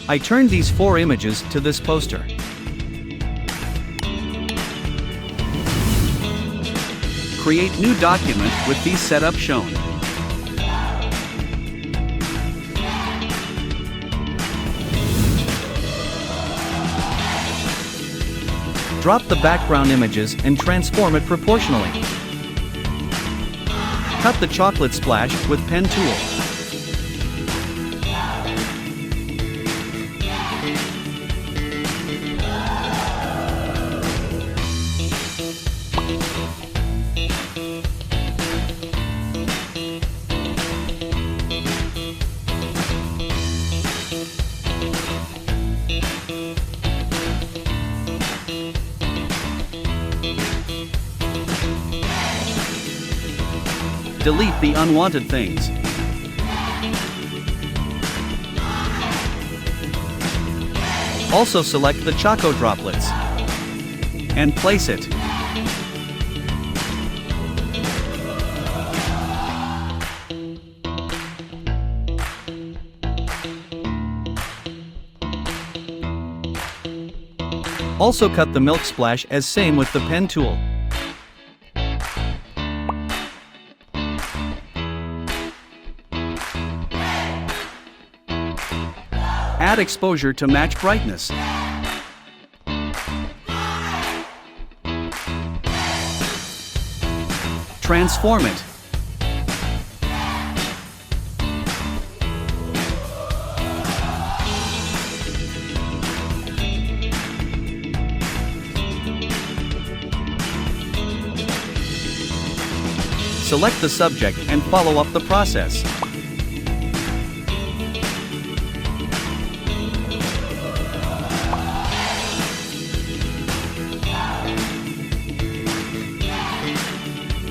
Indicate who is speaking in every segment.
Speaker 1: I turned these 4 images to this poster. Create new document with these setup shown. Drop the background images and transform it proportionally. Cut the chocolate splash with pen tool. Delete the unwanted things. Also select the Chocko droplets and place it. Also cut the milk splash as same with the pen tool. Add exposure to match brightness. Transform it. Select the subject and follow up the process.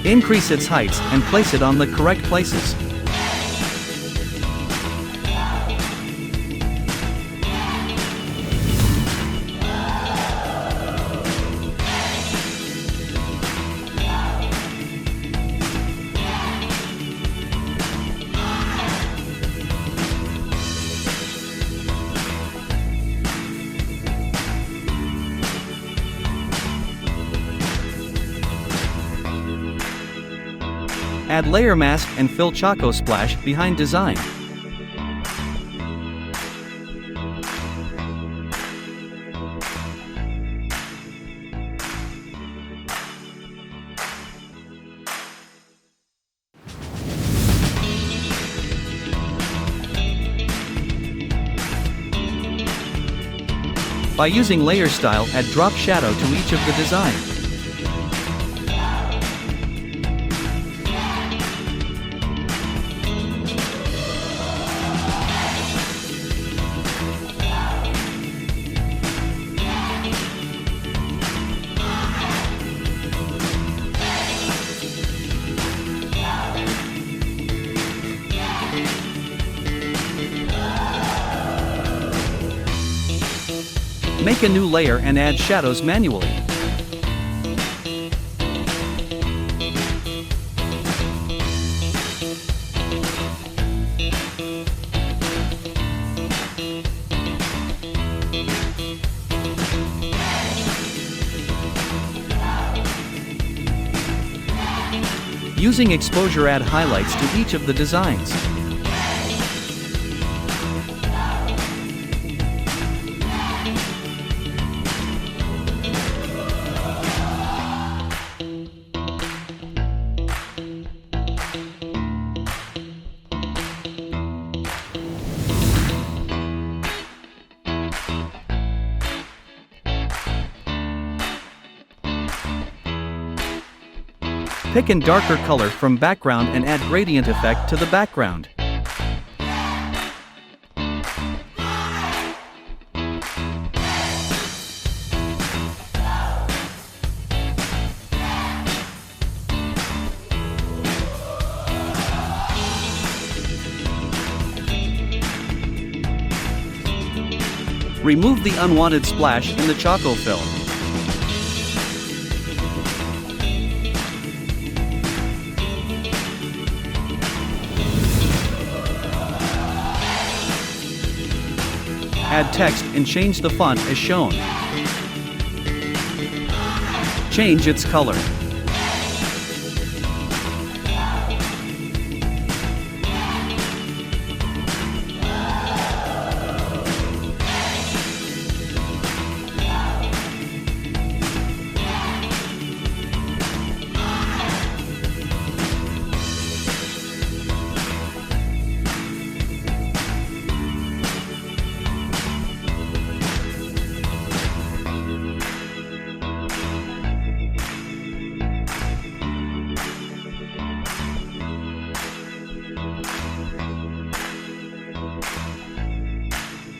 Speaker 1: Increase its heights and place it on the correct places. Add layer mask and fill Chocko splash behind design. By using layer style, add drop shadow to each of the design. Make a new layer and add shadows manually. Using exposure, add highlights to each of the designs. Pick a darker color from background and add gradient effect to the background. Remove the unwanted splash in the Chocko film. Add text and change the font as shown. Change its color.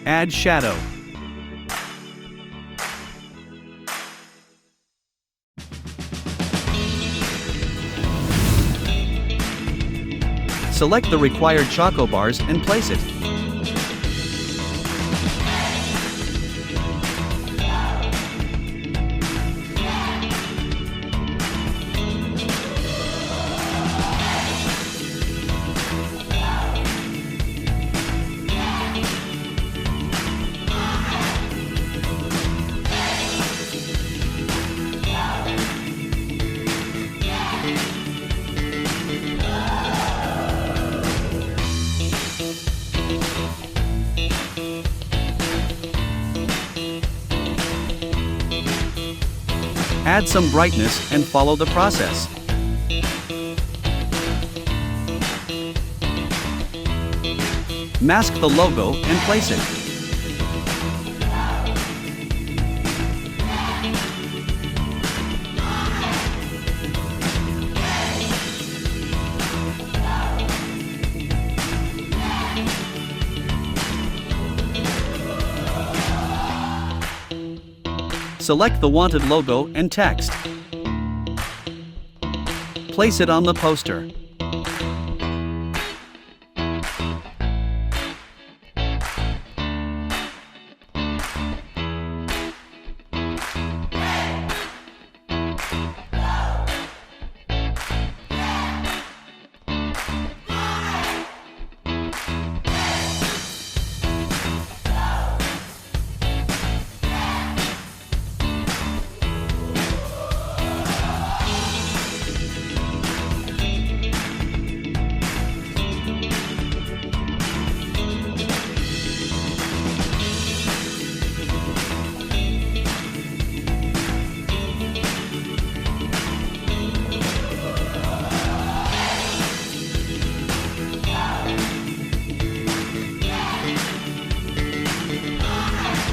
Speaker 1: Add shadow. Select the required Chocko bars and place it. Add some brightness and follow the process. Mask the logo and place it. Select the wanted logo and text. Place it on the poster.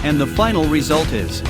Speaker 1: And the final result is